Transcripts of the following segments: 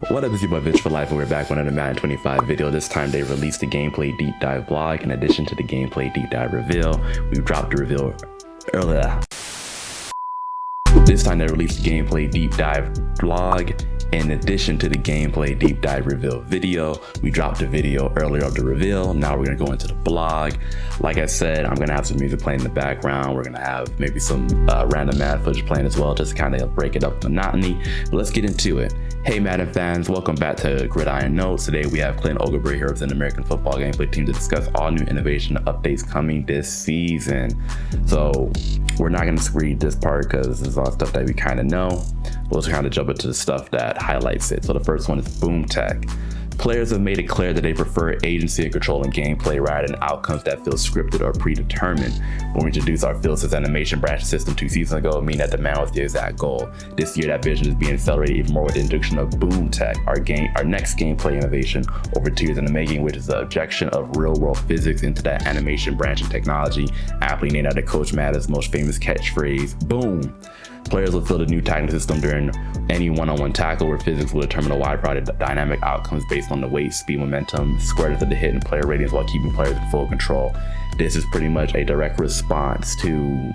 What up, it's your boy Vitch for Life, and we're back with another Madden 25 video. This time they released the gameplay deep dive blog. In addition to the gameplay deep dive reveal, we dropped the reveal earlier. This time they released the gameplay deep dive blog. In addition to the gameplay deep dive reveal video, we dropped a video earlier of the reveal. Now we're gonna go into the blog. Like I said, I'm gonna have some music playing in the background. We're gonna have maybe some random Madden footage playing as well, just to kind of break it up monotony. But let's get into it. Hey Madden fans, welcome back to Gridiron Notes. Today we have Clint Oglebury here with an American football gameplay team to discuss all new innovation updates coming this season. So we're not gonna read this part because this is all stuff that we kind of know. We'll just kind of jump into the stuff that highlights it. So the first one is Boom Tech. Players have made it clear that they prefer agency and control in gameplay rather than outcomes that feel scripted or predetermined. When we introduced our Field Sys animation branch system 2 seasons ago, meaning that demand was the exact goal. This year, that vision is being accelerated even more with the introduction of Boom Tech, our next gameplay innovation over 2 years in the making, which is the injection of real-world physics into that animation branch and technology, aptly named after Coach Madden's most famous catchphrase, boom. Players will feel the new tackling system during any one-on-one tackle where physics will determine a wide variety of dynamic outcomes based on the weight, speed, momentum, square depth of the hit, and player ratings while keeping players in full control. This is pretty much a direct response to,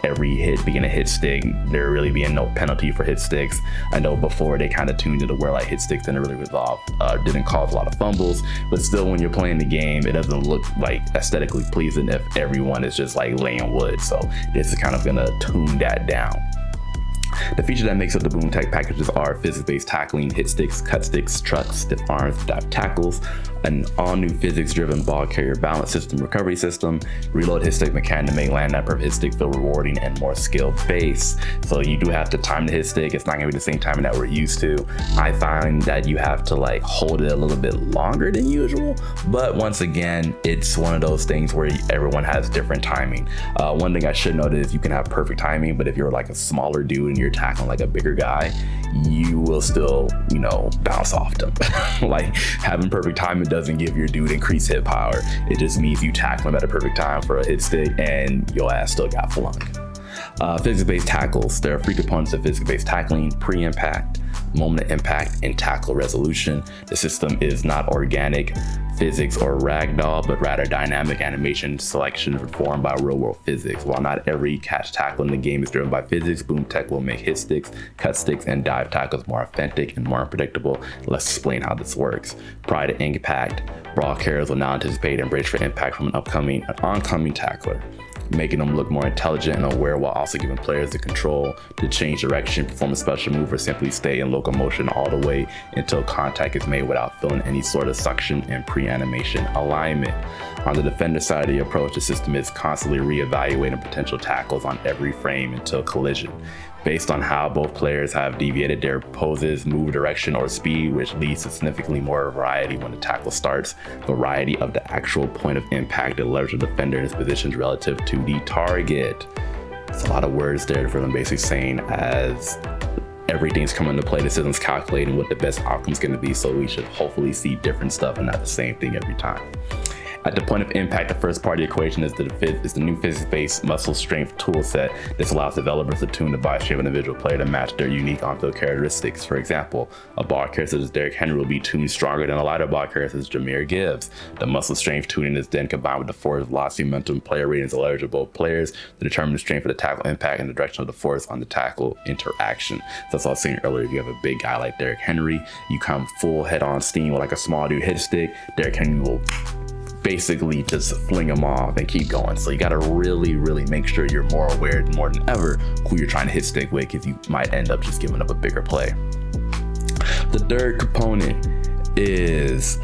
every hit being a hit stick, there really being no penalty for hit sticks. I know before they kind of tuned into where like hit sticks didn't really resolve, didn't cause a lot of fumbles, but still when you're playing the game, it doesn't look like aesthetically pleasing if everyone is just like laying wood. So this is kind of gonna tune that down. The features that makes up the Boom Tech packages are physics-based tackling, hit sticks, cut sticks, trucks, stiff arms, dive tackles, an all-new physics-driven ball carrier balance system recovery system, reload hit stick mechanic to make land that perfect hit stick feel rewarding and more skill-based. So you do have to time the hit stick. It's not gonna be the same timing that we're used to. I find that you have to like hold it a little bit longer than usual, but once again, it's one of those things where everyone has different timing. One thing I should note is you can have perfect timing, but if you're like a smaller dude and you're tackling like a bigger guy, you will still, bounce off them. Like having perfect timing doesn't give your dude increased hit power. It just means you tackle him at a perfect time for a hit stick and your ass still got flung. Physics-based tackles. There are 3 components of physics-based tackling: pre-impact, moment of impact, and tackle resolution. The system is not organic physics or ragdoll, but rather dynamic animation selection performed by real-world physics. While not every catch tackle in the game is driven by physics, Boom Tech will make hit sticks, cut sticks, and dive tackles more authentic and more unpredictable. Let's explain how this works. Prior to impact, ball carriers will now anticipate and brace for impact from an oncoming tackler, making them look more intelligent and aware while also giving players the control to change direction, perform a special move, or simply stay in locomotion all the way until contact is made without feeling any sort of suction and pre-animation alignment. On the defender side of the approach, the system is constantly reevaluating potential tackles on every frame until collision, based on how both players have deviated their poses, move direction, or speed, which leads to significantly more variety when the tackle starts. Variety of the actual point of impact that leverages the defender in his positions relative to the target. It's a lot of words there for them basically saying as everything's coming into play, the system's calculating what the best outcome's gonna be, so we should hopefully see different stuff and not the same thing every time. At the point of impact, the first part of the equation is the new physics-based muscle strength tool set. This allows developers to tune the body shape of an individual player to match their unique on-field characteristics. For example, a ball carrier such as Derrick Henry will be tuned stronger than a lighter ball carrier such as Jahmyr Gibbs. The muscle strength tuning is then combined with the force, velocity, momentum, player ratings, and leverage of both players to determine the strength of the tackle impact and the direction of the force on the tackle interaction. So that's what I was saying earlier. If you have a big guy like Derrick Henry, you come full head-on steam with like a small dude hit stick, Derrick Henry will basically just fling them off and keep going. So you got to really make sure you're more aware more than ever who you're trying to hit stick with, because you might end up just giving up a bigger play. The third component is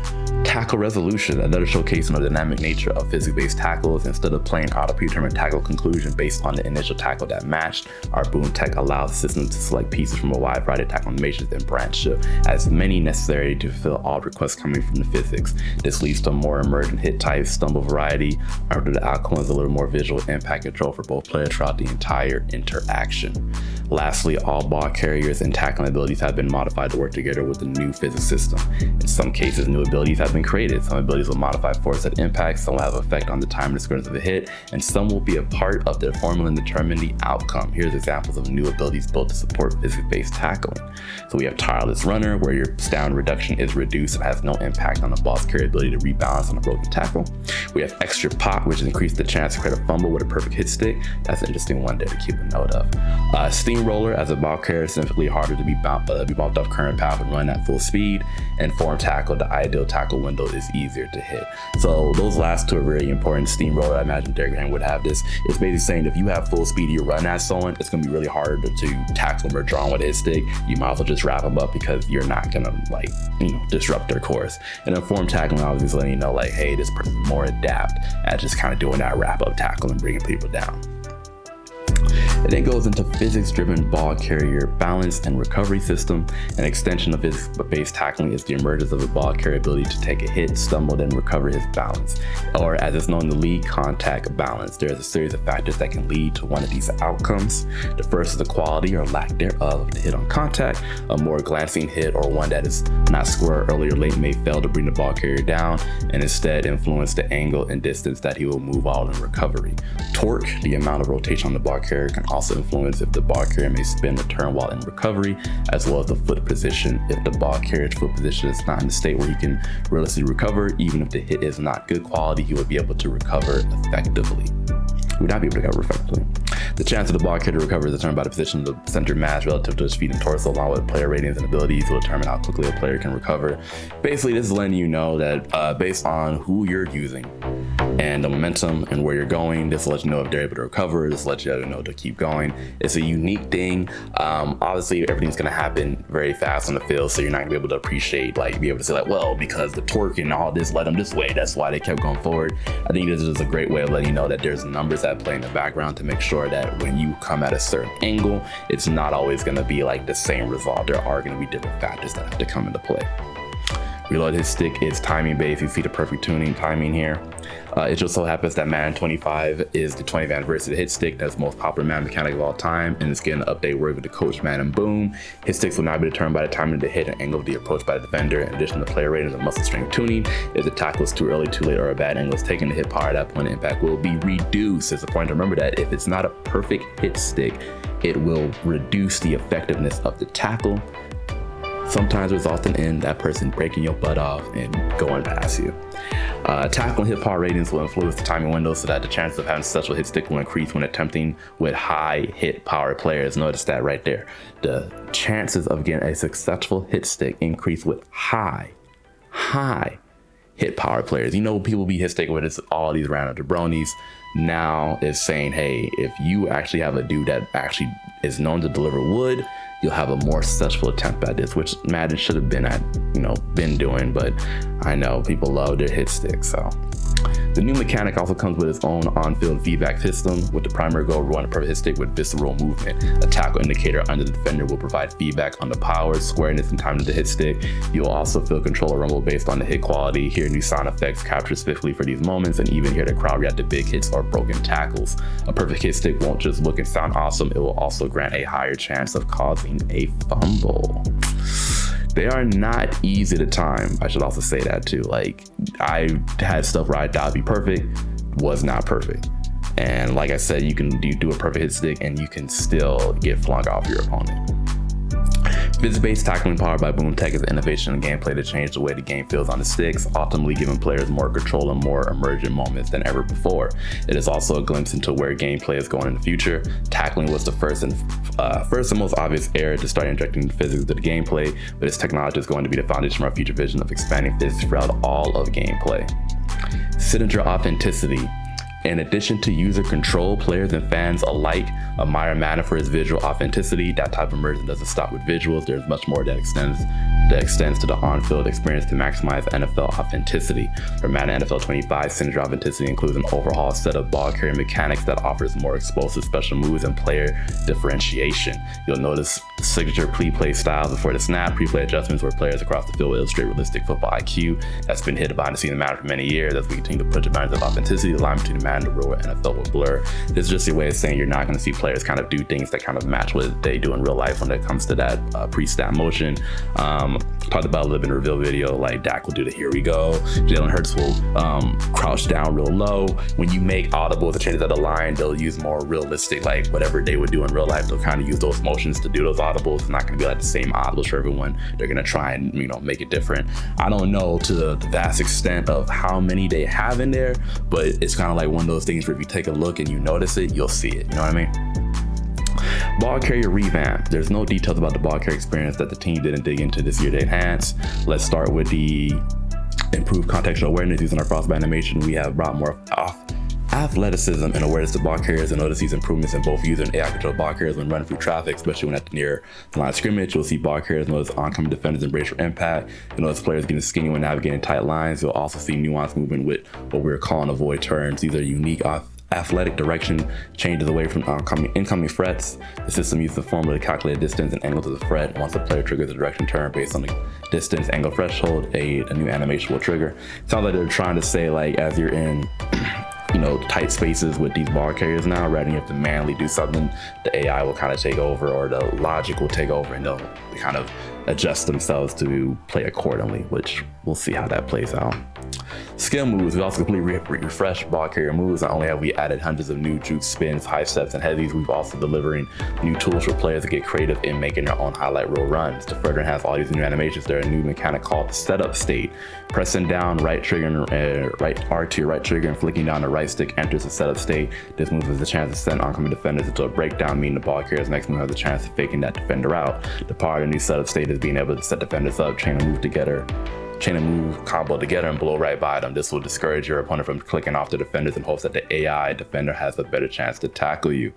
tackle resolution, another showcasing of the dynamic nature of physics-based tackles. Instead of playing out a predetermined tackle conclusion based on the initial tackle that matched, our Boom Tech allows the system to select pieces from a wide variety of tackle animations and branch as many necessary to fulfill all requests coming from the physics. This leads to more emergent hit types, stumble variety, or the outcome is a little more visual impact control for both players throughout the entire interaction. Lastly, all ball carriers and tackling abilities have been modified to work together with the new physics system. In some cases, new abilities have been created. Some abilities will modify force at impact, some will have effect on the time and sequence of a hit, and some will be a part of the formula and determine the outcome. Here's examples of new abilities built to support physics-based tackling. So we have Tireless Runner, where your down reduction is reduced and has no impact on the ball's carrier ability to rebalance on a broken tackle. We have Extra Pop, which increases the chance to create a fumble with a perfect hit stick. That's an interesting one there to keep a note of. Steamroller, as a ball carrier, is significantly harder to be bumped off current path and run at full speed. And Form Tackle, the ideal tackle window, is easier to hit. So those last two are very important. Steamroller, I imagine Derrick Henry would have this. It's basically saying if you have full speed, you run at someone, it's gonna be really hard to tackle them or draw them with a hit stick. You might as well just wrap them up because you're not gonna disrupt their course. And then Form Tackling obviously is letting you know like, hey, this person's more adept at just kind of doing that wrap up tackle and bringing people down. It then goes into physics-driven ball carrier balance and recovery system. An extension of physics-based tackling is the emergence of a ball carrier ability to take a hit, stumble, then recover his balance, or as it's known, the lead contact balance. There is a series of factors that can lead to one of these outcomes. The first is the quality or lack thereof of the hit on contact. A more glancing hit or one that is not square early or late may fail to bring the ball carrier down and instead influence the angle and distance that he will move while in recovery. Torque, the amount of rotation on the ball carrier, can also influence if the ball carrier may spin or turn while in recovery, as well as the foot position. If the ball carrier's foot position is not in the state where he can realistically recover, even if the hit is not good quality, he will be able to recover effectively. He would not be able to recover effectively. The chance of the ball carrier to recover is determined by the position of the center mass relative to his feet and torso, along with player ratings and abilities will determine how quickly a player can recover. Basically, this is letting you know that based on who you're using and the momentum and where you're going, this will let you know if they're able to recover. This will let you know to keep going. It's a unique thing. Obviously, everything's going to happen very fast on the field, so you're not going to be able to appreciate, be able to say well, because the torque and all this led them this way, that's why they kept going forward. I think this is a great way of letting you know that there's numbers that play in the background to make sure that when you come at a certain angle, it's not always going to be like the same result. There are going to be different factors that have to come into play. Reload his stick is timing based. You see the perfect tuning timing here. It just so happens that Madden 25 is the 20th anniversary of the hit stick. That's the most popular Madden mechanic of all time, and it's getting an update where with the coach Madden Boom. Hit sticks will now be determined by the timing of the hit and angle of the approach by the defender. In addition to player ratings and muscle strength tuning, if the tackle is too early, too late, or a bad angle is taken, the hit power at that point of impact will be reduced. It's important to remember that if it's not a perfect hit stick, it will reduce the effectiveness of the tackle, sometimes resulting in that person breaking your butt off and going past you. Tackle and hit power ratings will influence the timing window so that the chances of having a successful hit stick will increase when attempting with high hit power players. Notice that right there. The chances of getting a successful hit stick increase with high hit power players. You know, people be hit stick with it's all these random jabronis. Now it's saying, hey, if you actually have a dude that actually is known to deliver wood, you'll have a more successful attempt at this, which Madden should have been doing, but I know people love their hit stick. So the new mechanic also comes with its own on-field feedback system, with the primary goal of running a perfect hit stick with visceral movement. A tackle indicator under the defender will provide feedback on the power, squareness, and timing of the hit stick. You'll also feel control or rumble based on the hit quality, hear new sound effects captured specifically for these moments, and even hear the crowd react to big hits or broken tackles. A perfect hit stick won't just look and sound awesome, it will also grant a higher chance of causing a fumble. They are not easy to time. I should also say that too. I had stuff where I thought it'd be perfect, was not perfect. And like I said, you can do a perfect hit stick and you can still get flung off your opponent. Physics-based tackling powered by Boom Tech is an innovation in gameplay to change the way the game feels on the sticks, ultimately giving players more control and more emergent moments than ever before. It is also a glimpse into where gameplay is going in the future. Tackling was the first and most obvious era to start injecting physics into the gameplay, but this technology is going to be the foundation for our future vision of expanding physics throughout all of gameplay. Signature authenticity. In addition to user control, players and fans alike admire Madden for its visual authenticity. That type of immersion doesn't stop with visuals. There's much more that extends to the on-field experience to maximize NFL authenticity. For Madden NFL 25, signature authenticity includes an overhaul set of ball carrier mechanics that offers more explosive special moves and player differentiation. You'll notice signature pre-play styles before the snap, pre-play adjustments where players across the field will illustrate realistic football IQ that's been hidden behind the scenes of Madden for many years. As we continue to push the boundaries of authenticity, the line between the Madden, the real NFL will blur. This is just a way of saying you're not going to see players kind of do things that kind of match what they do in real life when it comes to that pre-snap motion. Talked about a little bit in a reveal video, like Dak will do the here we go. Jalen Hurts will crouch down real low. When you make audibles, the changes of the line, they'll use more realistic, like whatever they would do in real life. They'll kind of use those motions to do those audibles. It's not going to be like the same audibles for everyone. They're going to try and, you know, make it different. I don't know to the vast extent of how many they have in there, but it's kind of like one of those things where if you take a look and you notice it, you'll see it. You know what I mean? Ball carrier revamp. There's no details about the ball carrier experience that the team didn't dig into this year to enhance. Let's start with the improved contextual awareness using our frostbite animation. We have brought more athleticism and awareness to ball carriers, and notice these improvements in both user and AI controlled ball carriers when running through traffic, especially when at the near the line of scrimmage. You'll see ball carriers notice oncoming defenders and brace for impact. You'll notice players getting skinny when navigating tight lines. You'll also see nuanced movement with what we're calling avoid turns. These are unique athletic direction changes away from incoming threats. The system uses a formula to calculate distance and angle to the threat. Once the player triggers a direction turn based on the distance angle threshold, a new animation will trigger. Sounds like they're trying to say, like, as you're in you know, tight spaces with these ball carriers now, rather than you have to manually do something, the AI will kind of take over, or the logic will take over, and they'll kind of adjust themselves to play accordingly, which we'll see how that plays out. Skill moves. We also completely refreshed ball carrier moves. Not only have we added hundreds of new juke spins, high steps, and heavies, we've also delivering new tools for players to get creative in making their own highlight reel runs. To further enhance all these new animations, there's a new mechanic called the setup state. Pressing down right trigger and right R2 right trigger and flicking down the right stick enters the setup state. This move has the chance to send oncoming defenders into a breakdown, meaning the ball carrier's next move has the chance of faking that defender out. The power of the new setup state is being able to set defenders up, chain a move combo together and blow right by them. This will discourage your opponent from clicking off the defenders in hopes that the AI defender has a better chance to tackle you.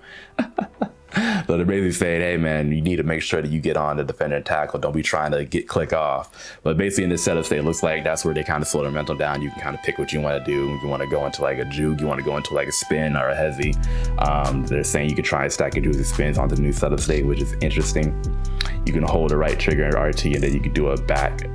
So they're basically saying, hey man, you need to make sure that you get on the defender and tackle. Don't be trying to click off. But basically in this setup state, it looks like that's where they kind of slow their mental down. You can kind of pick what you want to do. If you want to go into like a juke, you want to go into like a spin or a heavy. They're saying you can try and stack your jukes and spins onto the new setup state, which is interesting. You can hold the right trigger and RT, and then you can do a back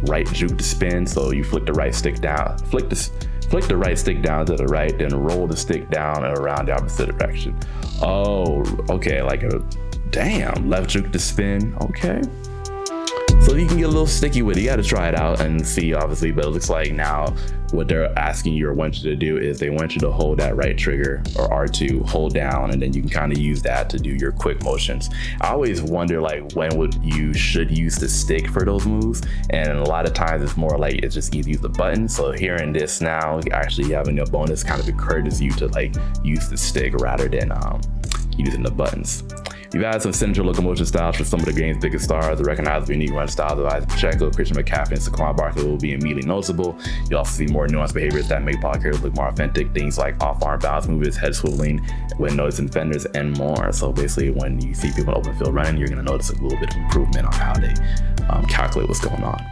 right juke to spin. So you flick the right stick down, flick the right stick down to the right, then roll the stick down and around the opposite direction. Oh, okay, like a damn left juke to spin. Okay. So you can get a little sticky with it. You got to try it out and see, obviously, but it looks like now what they're asking you or want you to do is they want you to hold that right trigger or R2, hold down, and then you can kind of use that to do your quick motions. I always wonder like when you should use the stick for those moves, and a lot of times it's more like it's just easy to use the button. So hearing this now, actually having a bonus kind of encourages you to like use the stick rather than using the buttons. We've added some signature locomotion styles for some of the game's biggest stars. The recognizable unique run styles of Isaac Pacheco, Christian McCaffrey, and Saquon Barkley will be immediately noticeable. You'll also see more nuanced behaviors that make ball carriers look more authentic. Things like off-arm bounce movements, head swiveling when noticing defenders, and more. So basically, when you see people in open field running, you're going to notice a little bit of improvement on how they calculate what's going on.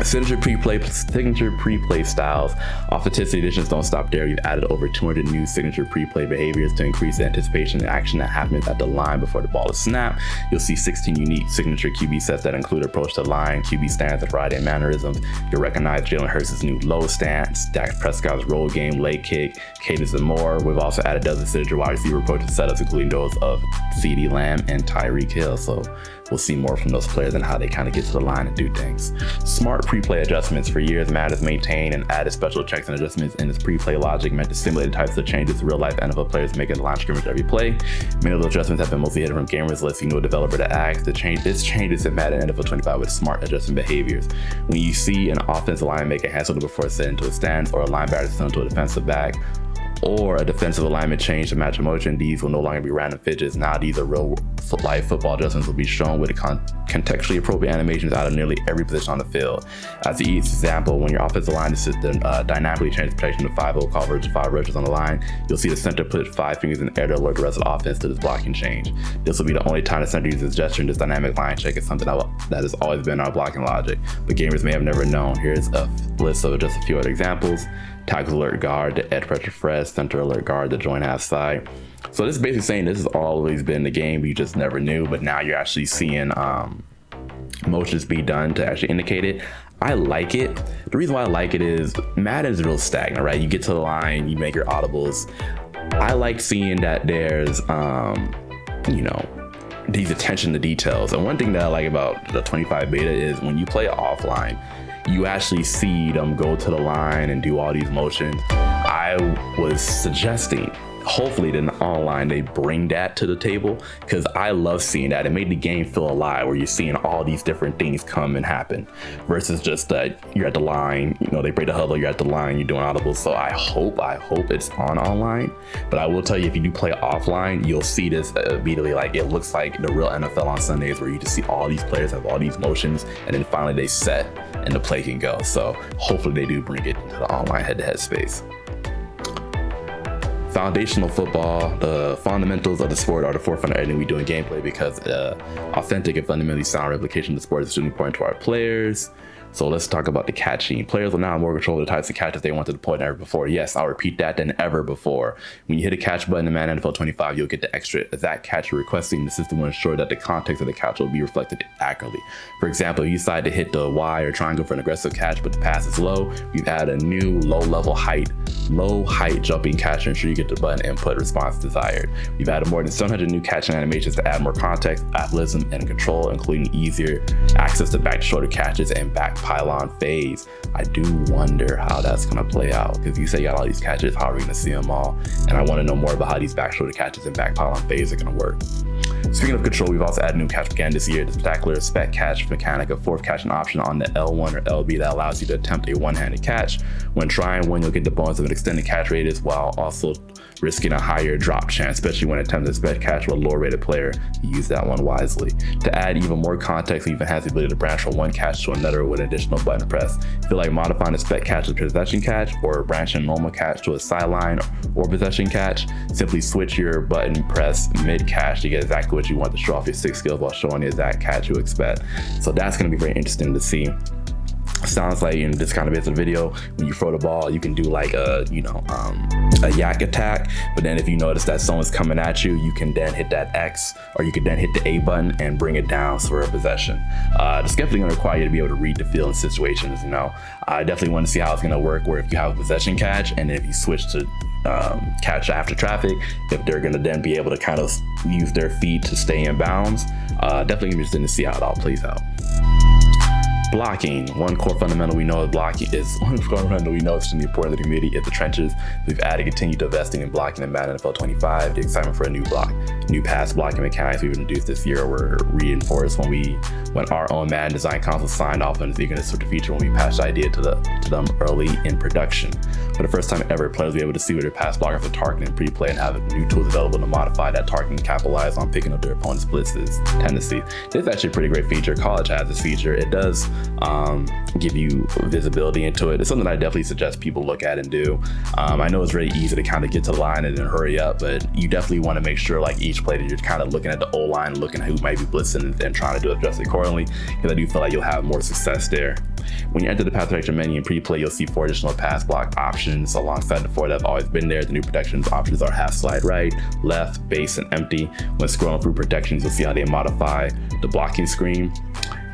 Signature pre-play styles. Authenticity additions don't stop there. We've added over 200 new signature pre-play behaviors to increase the anticipation and action that happens at the line before the ball is snapped. You'll see 16 unique signature QB sets that include approach to line, QB stance, and variety of mannerisms. You'll recognize Jalen Hurts' new low stance, Dak Prescott's roll game, leg kick, cadence, and more. We've also added dozens of signature wide receiver approach setups, including those of CeeDee Lamb and Tyreek Hill. So we'll see more from those players and how they kind of get to the line and do things. Smart pre-play adjustments. For years, Madden has maintained and added special checks and adjustments in its pre-play logic meant to simulate the types of changes real-life NFL players make in the line of scrimmage every play. Many of those adjustments have been mostly hidden from gamers, lets you know a developer to ask to change its changes in Madden NFL 25 with smart adjustment behaviors. When you see an offensive line make a hands before set into a stance, or a linebacker set into a defensive back, or a defensive alignment change to match a motion, these will no longer be random fidgets. Now these are real life football adjustments will be shown with contextually appropriate animations out of nearly every position on the field. As each example, when your offensive line is dynamically changes protection to 5-0 coverage to 5 rushes on the line, you'll see the center put 5 fingers in the air to alert the rest of the offense to this blocking change. This will be the only time the center uses gesture in this dynamic line check. Is something that has always been our blocking logic, but gamers may have never known. Here's a list of just a few other examples. Tackle alert guard, the edge pressure press, center alert guard, the joint half side. So this is basically saying this has always been the game, you just never knew, but now you're actually seeing motions be done to actually indicate it. I like it. The reason why I like it is Madden is real stagnant, right? You get to the line, you make your audibles. I like seeing that there's, you know, these attention to details. And one thing that I like about the 25 beta is when you play offline, you actually see them go to the line and do all these motions. I was suggesting, hopefully in online they bring that to the table, because I love seeing that. It made the game feel alive, where you're seeing all these different things come and happen, versus just that you're at the line, you know, they break the huddle, you're at the line, you're doing audibles. So I hope it's on online. But I will tell you, if you do play offline, you'll see this immediately. Like, it looks like the real NFL on Sundays, where you just see all these players have all these motions, and then finally they set and the play can go. So hopefully they do bring it into the online head-to-head space. Foundational football, the fundamentals of the sport are the forefront of everything we do in gameplay, because authentic and fundamentally sound replication of the sport is extremely important to our players. So let's talk about the catching. Players will now have more control of the types of catches they want to deploy than ever before. Yes, I'll repeat that, than ever before. When you hit a catch button in Madden NFL 25, you'll get the extra exact catch you're requesting. The system will ensure that the context of the catch will be reflected accurately. For example, if you decide to hit the Y or triangle for an aggressive catch, but the pass is low, we've added a new low height jumping catch to ensure you get the button input response desired. We've added more than 700 new catching animations to add more context, athleticism, and control, including easier access to back to shoulder catches and back pylon phase. I do wonder how that's going to play out, because you say you got all these catches, how are we going to see them all? And I want to know more about how these back shoulder catches and back pylon phase are going to work. Speaking of control, we've also added new catch mechanic this year, the spectacular spec catch mechanic, a fourth catching option on the L1 or LB that allows you to attempt a one-handed catch. When trying one, you'll get the bonus of an extended catch radius while also risking a higher drop chance, especially when attempting a spec catch with a lower rated player. Use that one wisely. To add even more context, we even has the ability to branch from one catch to another with an additional button press. If you feel like modifying a spec catch to a possession catch, or branching WOMA catch to a sideline or possession catch, simply switch your button press mid-catch to get exactly what you want to show off your 6 skills while showing the exact catch you expect. So that's going to be very interesting to see. Sounds like in this kind of bits of video, when you throw the ball, you can do like a yak attack, but then if you notice that someone's coming at you, you can then hit that X, or you could then hit the A button and bring it down for a possession. It's definitely going to require you to be able to read the field in situations. You know, I definitely want to see how it's going to work, where if you have a possession catch, and then if you switch to catch after traffic, if they're going to then be able to kind of use their feet to stay in bounds. Definitely interesting to see how it all plays out. Blocking. One core fundamental we know is extremely important to the community is the trenches. We've added continued investing in blocking in Madden NFL 25. The excitement for a new pass blocking mechanics we've introduced this year were reinforced when our own Madden design council signed off on this eagerness for the feature when we patched the idea to them early in production. For the first time ever, players will be able to see where their pass blockers are targeting in pre-play and have new tools available to modify that targeting and capitalize on picking up their opponent's blitzes tendencies. This is actually a pretty great feature. College has this feature. It does give you visibility into it. It's something I definitely suggest people look at and do. I know it's very easy to kind of get to the line and then hurry up, but you definitely want to make sure, like, each play that you're kind of looking at the O-line, looking at who might be blitzing and trying to do adjust accordingly, because I do feel like you'll have more success there. When you enter the pass protection menu in pre-play, you'll see 4 additional pass block options alongside the 4 that have always been there. The new protections options are half slide right, left, base, and empty. When scrolling through protections, you'll see how they modify the blocking screen.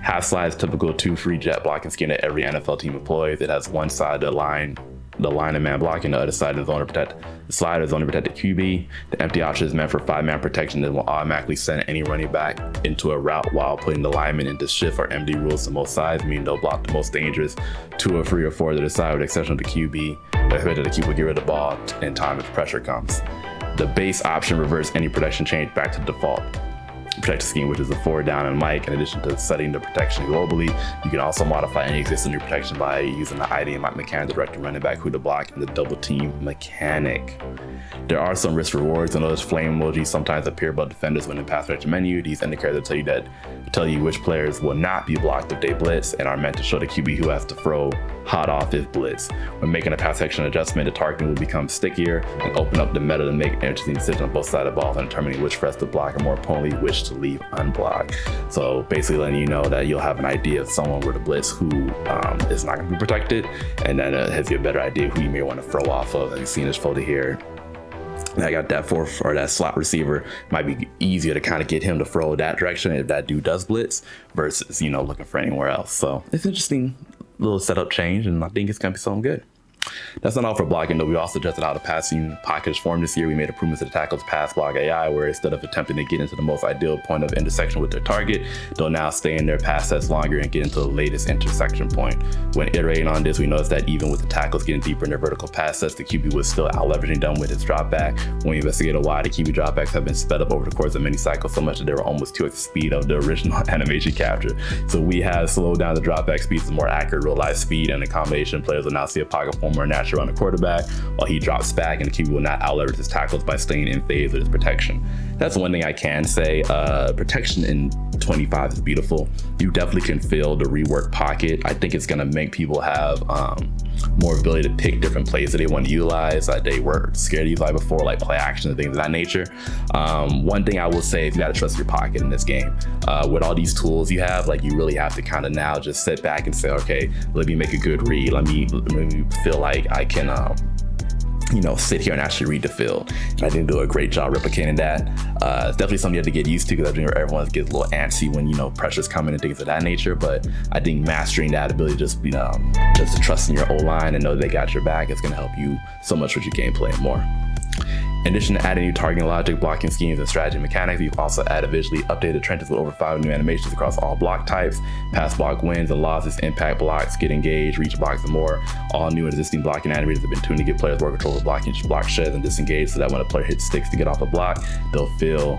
Half slide is typical 2 free jet blocking scheme that every NFL team employs. It has one side of the line of man blocking, the other side is only protect. The slider is only protected QB. The empty option is meant for 5-man protection and will automatically send any running back into a route while putting the lineman into shift or MD rules to most sides, meaning they'll block the most dangerous 2 or 3 or 4 to the side, with the exception of the QB. But expected the QB will get rid of the ball in time if pressure comes. The base option reverts any protection change back to default protection scheme, which is the 4 down and Mike. In addition to setting the protection globally, you can also modify any existing new protection by using the ID and Mike mechanic to direct the running back who to block and the double team mechanic. There are some risk rewards, and those flame emojis sometimes appear above defenders when in pass protection menu. These indicators tell you which players will not be blocked if they blitz, and are meant to show the QB who has to throw hot off his blitz. When making a pass protection adjustment, the targeting will become stickier and open up the meta to make interesting decisions on both sides of the ball and determining which threats to block and more importantly, which to leave unblocked. So basically letting you know that you'll have an idea if someone were to blitz who is not going to be protected, and then it has you a better idea who you may want to throw off of. And you've seen this photo here. I got that fourth or that slot receiver, might be easier to kind of get him to throw that direction if that dude does blitz versus, you know, looking for anywhere else. So it's interesting little setup change, and I think it's gonna be something good. That's not all for blocking though. We also adjusted how the passing pocket is formed this year. We made improvements to the tackle's pass block AI, where instead of attempting to get into the most ideal point of intersection with their target, they'll now stay in their pass sets longer and get into the latest intersection point. When iterating on this, we noticed that even with the tackles getting deeper in their vertical pass sets, the QB was still out leveraging them with his drop back. When we investigated why, the QB dropbacks have been sped up over the course of many cycles so much that they were almost 2x the speed of the original animation capture. So we have slowed down the dropback speeds to more accurate real life speed, and the combination players will now see a pocket form more natural on the quarterback while he drops back, and the QB will not out leverage his tackles by staying in phase with his protection. That's one thing I can say. Protection in 25 is beautiful. You definitely can feel the rework pocket. I think it's going to make people have more ability to pick different plays that they want to utilize that they were scared to utilize before, like play action and things of that nature. One thing I will say is you got to trust your pocket in this game. With all these tools you have, like, you really have to kind of now just sit back and say, okay, let me make a good read. Let me feel like I can you know, sit here and actually read the field. And I didn't do a great job replicating that. It's definitely something you have to get used to, because I think everyone gets a little antsy when, you know, pressure's coming and things of that nature. But I think mastering that ability, just, you know, just to trust in your O-line and know they got your back, is going to help you so much with your gameplay and more. In addition to adding new targeting logic, blocking schemes, and strategy mechanics, we've also added visually updated trenches with over 5 new animations across all block types: pass block wins and losses, impact blocks, get engaged, reach blocks, and more. All new and existing blocking animators have been tuned to give players more control of blocking, block sheds, and disengage, so that when a player hits sticks to get off a block, they'll feel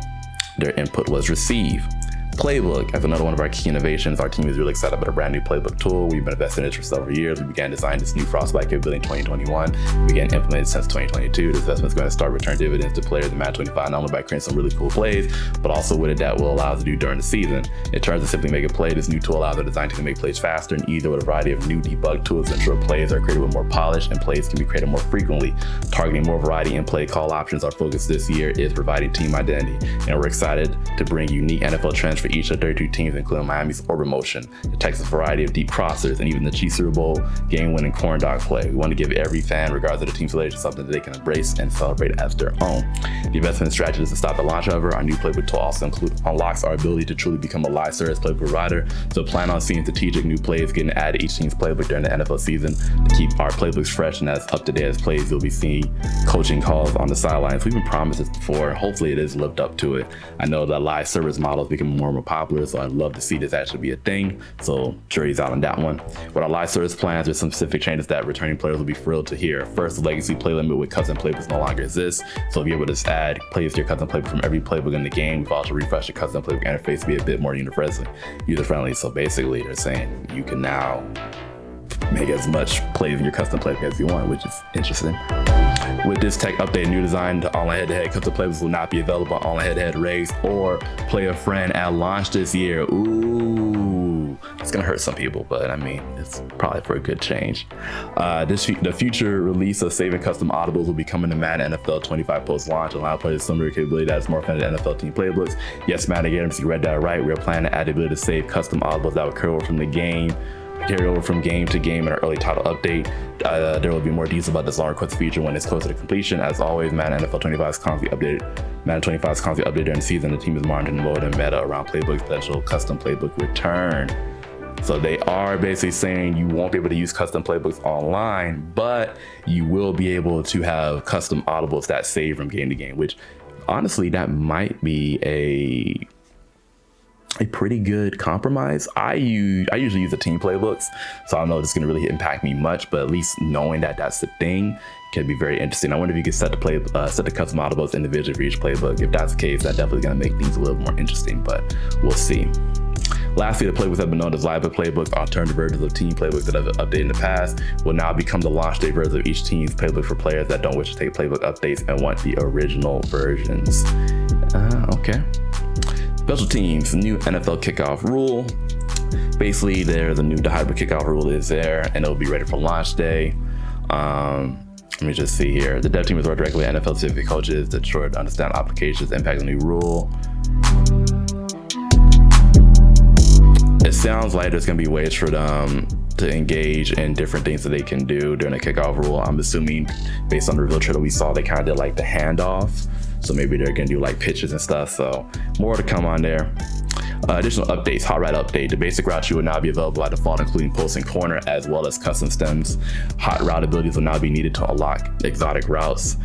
their input was received. Playbook, as another one of our key innovations, our team is really excited about a brand new playbook tool. We've been investing in it for several years. We began designing this new frostbite capability in 2021. We began implementing it since 2022. This investment is going to start return dividends to players in Madden 25, not only by creating some really cool plays, but also with it that will allow us to do during the season. In terms of simply make a play, this new tool allows our design team to make plays faster and easier with a variety of new debug tools to ensure plays are created with more polish and plays can be created more frequently. Targeting more variety in play call options, our focus this year is providing team identity, and we're excited to bring unique NFL trends for each of the 32 teams, including Miami's orbit motion, the Texas variety of deep crossers, and even the Chiefs Super Bowl game-winning corn dog play. We want to give every fan, regardless of the team's affiliation, something that they can embrace and celebrate as their own. The investment strategy doesn't stop at launch, however. Our new playbook tool also unlocks our ability to truly become a live service playbook provider. So plan on seeing strategic new plays getting added to each team's playbook during the NFL season to keep our playbooks fresh and as up to date as plays. You'll be seeing coaching calls on the sidelines. We've been promised this before. Hopefully it is lived up to it. I know that live service model is becoming more and more popular, so I'd love to see this actually be a thing. So jury's out on that one. With our live service plans, there's some specific changes that returning players will be thrilled to hear. First, the legacy play limit with custom playbooks no longer exists. So if you're able to add plays to your custom playbook from every playbook in the game, we've also refreshed the custom playbook interface to be a bit more user-friendly. So basically they're saying you can now make as much plays in your custom playbook as you want, which is interesting. With this tech update and new design, the online head-to-head custom playbooks will not be available on online head-to-head race or Play a Friend at launch this year. Ooh, it's gonna hurt some people, but I mean, it's probably for a good change. The future release of saving custom audibles will be coming to Madden NFL 25 post-launch, allowing players similar capability that is more friendly to NFL team playbooks. Yes, Madden gamers, you read that right. We are planning to add the ability to save custom audibles that will carry over from game to game in our early title update. There will be more details about this long request feature when it's closer to completion. As always, Madden NFL 25 is constantly updated. Madden 25 is constantly updated during the season. The team is monitoring the mode and meta around playbooks, potential custom playbook return. So they are basically saying you won't be able to use custom playbooks online, but you will be able to have custom audibles that save from game to game, which honestly, that might be a pretty good compromise. I usually use the team playbooks, so I don't know if it's going to really impact me much, but at least knowing that that's the thing can be very interesting. I wonder if you could set the custom audibles individually for each playbook. If that's the case, that's definitely going to make things a little more interesting, but we'll see. Lastly, the playbooks have been known as live playbooks. Alternative versions of team playbooks that have been updated in the past will now become the launch day version of each team's playbook for players that don't wish to take playbook updates and want the original versions. Okay. Special teams, new NFL kickoff rule. Basically, there's a new hybrid kickoff rule is there, and it'll be ready for launch day. Let me just see here. The dev team has worked directly with NFL-specific coaches to ensure to understand applications, impact the new rule. It sounds like there's gonna be ways for them to engage in different things that they can do during a kickoff rule. I'm assuming based on the reveal trailer we saw, they kind of did like the handoff. So maybe they're gonna do like pitches and stuff. So more to come on there. Additional updates, hot route update. The basic route will now be available by default, including post and corner, as well as custom stems. Hot route abilities will now be needed to unlock exotic routes.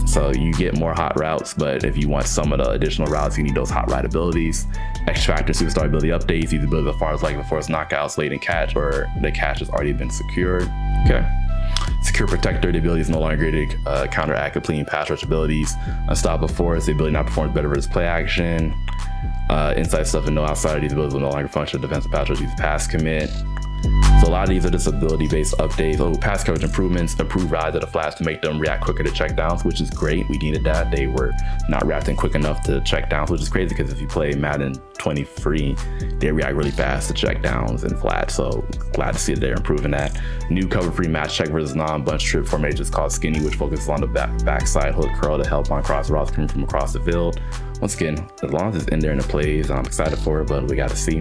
So you get more hot routes, but if you want some of the additional routes, you need those hot route abilities. X Factor superstar ability updates, these abilities as far as like the force knockouts, late and catch, or the catch has already been secured. Okay. Secure Protector, the ability is no longer graded counteract completing pass rush abilities. Unstoppable Force, the ability now performs better versus play action. Inside stuff and no outside of these abilities will no longer function defensive pass rush, use pass commit. So a lot of these are just ability-based updates. So pass coverage improvements, improved rides of the flats to make them react quicker to checkdowns, which is great. We needed that. They were not reacting quick enough to checkdowns, which is crazy because if you play Madden 23, they react really fast to checkdowns and flats. So glad to see that they're improving that. New cover-free match check versus non-bunch trip formations called Skinny, which focuses on the backside hook curl to help on cross routes coming from across the field. Once again, as long as it's in there and it plays, I'm excited for it, but we got to see.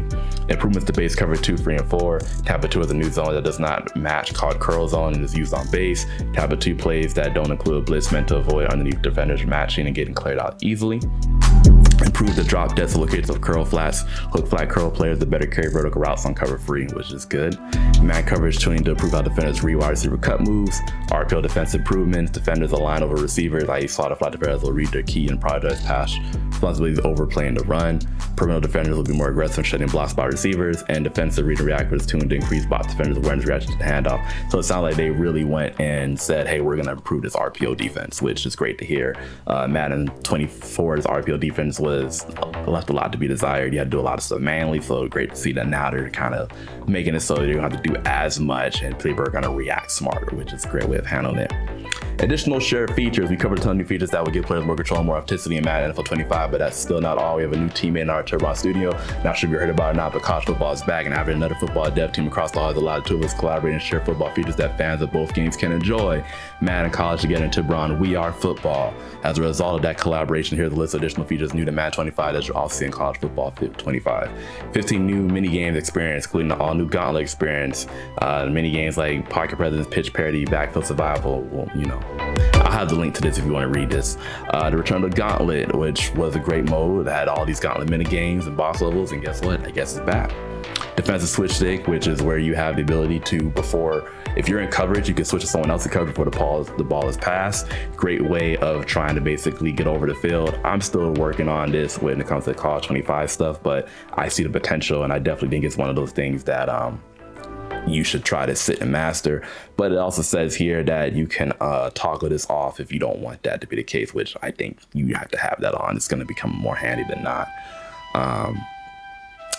Improvements to base cover 2, 3, and 4. Tablet 2 is a new zone that does not match called curl zone and is used on base. Tablet 2 plays that don't include blitz meant to avoid underneath defenders matching and getting cleared out easily. Improve the drop depth locations of curl flats. Hook flat curl players to better carry vertical routes on cover 3, which is good. Man coverage tuning to improve how defenders rewire receiver cut moves. RPO defense improvements. Defenders align over receivers, i.e. slot flat defenders will read their key and prioritize pass responsibilities over playing the run. Perimeter defenders will be more aggressive in shutting blocks by receivers, and defensive read and react is tuned to increase bot defenders' awareness reaction to handoff. So it sounds like they really went and said, hey, we're gonna improve this RPO defense, which is great to hear. Madden 24's RPO defense was left a lot to be desired. You had to do a lot of stuff manually, so great to see that now they're kind of making it so you don't have to do as much and people are gonna react smarter, which is a great way of handling it. Additional shared features. We covered a ton of new features that would give players more control and more authenticity in Madden NFL 25, but that's still not all. We have a new teammate in our Turbine studio. Not sure if you heard about it or not, but college football is back, and having another football dev team across the hall has allowed two of us to collaborate and share football features that fans of both games can enjoy. Madden and college together in Tiburon, we are football. As a result of that collaboration, here's a list of additional features new to Madden 25 that you'll also see in college football 25. 15 new mini games experience, including the all new Gauntlet experience. Mini games like Pocket Presidents, Pitch Parity, Backfield Survival. Well, you know, I'll have the link to this if you want to read this. The Return of the Gauntlet, which was a great mode that had all these Gauntlet mini games and boss levels, and guess what? I guess it's back. Defensive switch stick, which is where you have the ability to, before, if you're in coverage, you can switch to someone else's coverage before the ball is passed. Great way of trying to basically get over the field. I'm still working on this when it comes to college 25 stuff, but I see the potential, and I definitely think it's one of those things that you should try to sit and master. But it also says here that you can toggle this off if you don't want that to be the case, which I think you have to have that on. It's going to become more handy than not.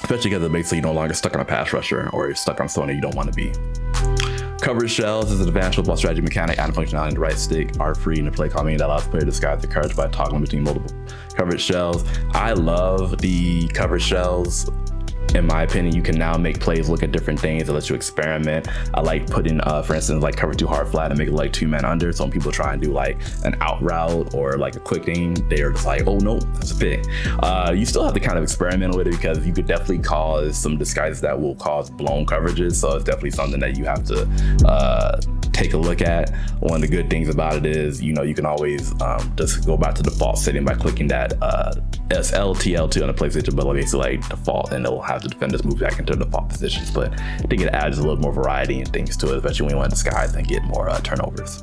Especially because it makes it so you're no longer stuck on a pass rusher or you're stuck on someone that you don't want to be. Coverage shells is an advanced football strategy mechanic, adding functionality in the right stick, are free in the play call, meaning that allows the player to disguise their coverage by toggling between multiple coverage shells. I love the coverage shells. In my opinion, you can now make plays look at different things. It lets you experiment. I like putting, for instance, like cover 2 hard flat and make it like 2 men under. So when people try and do like an out route or like a quick thing, they are just like, oh no, that's a pick. You still have to kind of experiment with it because you could definitely cause some disguises that will cause blown coverages. So it's definitely something that you have to take a look at. One of the good things about it is, you know, you can always just go back to default setting by clicking that SLTL2 on the PlayStation, but basically like default, and it'll have the defenders move back into default positions. But I think it adds a little more variety and things to it, especially when you want to disguise and get more turnovers.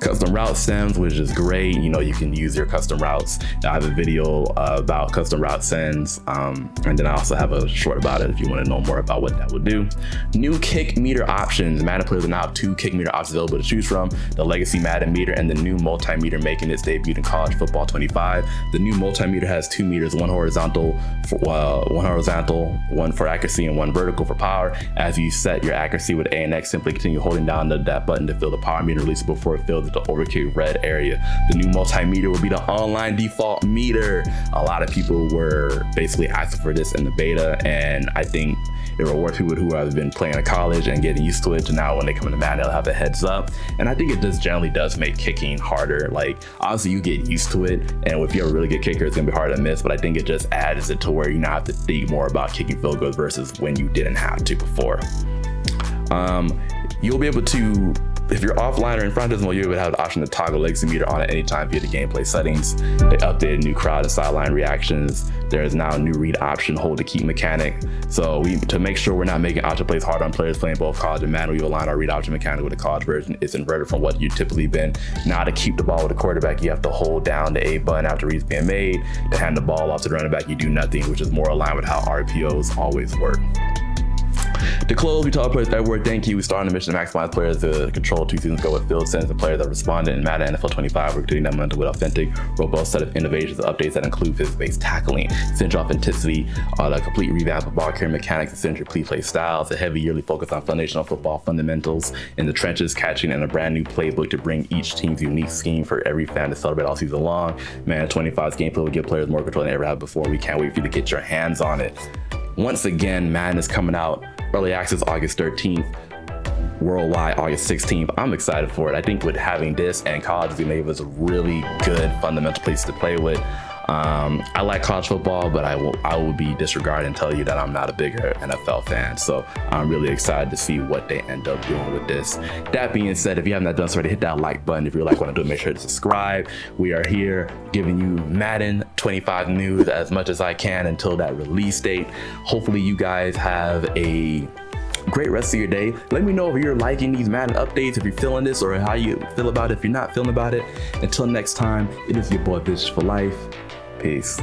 Custom route stems, which is great. You know, you can use your custom routes. I have a video about custom route sends, and then I also have a short about it if you want to know more about what that would do. New kick meter options. Madden players will now have 2 kick meter options available to choose from: the legacy Madden meter and the new multimeter making its debut in college football 25. The new multimeter has 2 meters, one horizontal, one for accuracy and one vertical for power. As you set your accuracy with A and X, simply continue holding down that button to fill the power meter, release it before it fills the overkill red area. The new multimeter will be the online default meter. A lot of people were basically asking for this in the beta, and I think It rewards people who have been playing in college and getting used to it to now when they come into Madden, they'll have a heads up. And I think it just generally does make kicking harder. Like, obviously you get used to it, and if you're a really good kicker, it's gonna be hard to miss, but I think it just adds it to where you now have to think more about kicking field goals versus when you didn't have to before. You'll be able to, if you're offline or in front of this mode, you'll have the option to toggle legacy meter on at any time via the gameplay settings. They updated new crowd and sideline reactions. There is now a new read option, hold to keep mechanic. So to make sure we're not making option plays hard on players playing both college and Madden, we've aligned our read option mechanic with the college version. It's inverted from what you've typically been. Now to keep the ball with the quarterback, you have to hold down the A button after reads being made. To hand the ball off to the running back, you do nothing, which is more aligned with how RPOs always work. To close, we tell players that word thank you. We started a mission to maximize players to control 2 seasons ago with field sends and players that responded in Madden NFL 25. We're continuing that momentum with authentic, robust set of innovations and updates that include physics-based tackling, central authenticity, the complete revamp of ball carrying mechanics and central play styles, a heavy yearly focus on foundational football fundamentals in the trenches, catching, and a brand new playbook to bring each team's unique scheme for every fan to celebrate all season long. Madden 25's gameplay will give players more control than ever have before. We can't wait for you to get your hands on it. Once again, Madden is coming out. Early access August 13th, worldwide August 16th. I'm excited for it. I think with having this and college is gonna give us a really good fundamental place to play with. I like college football, but I will be disregarded and tell you that I'm not a bigger NFL fan. So I'm really excited to see what they end up doing with this. That being said, if you haven't done so already, hit that like button. If you like what I'm doing, make sure to subscribe. We are here giving you Madden 25 news as much as I can until that release date. Hopefully you guys have a great rest of your day. Let me know if you're liking these Madden updates, if you're feeling this, or how you feel about it if you're not feeling about it. Until next time, it is your boy Vicious for Life. Peace.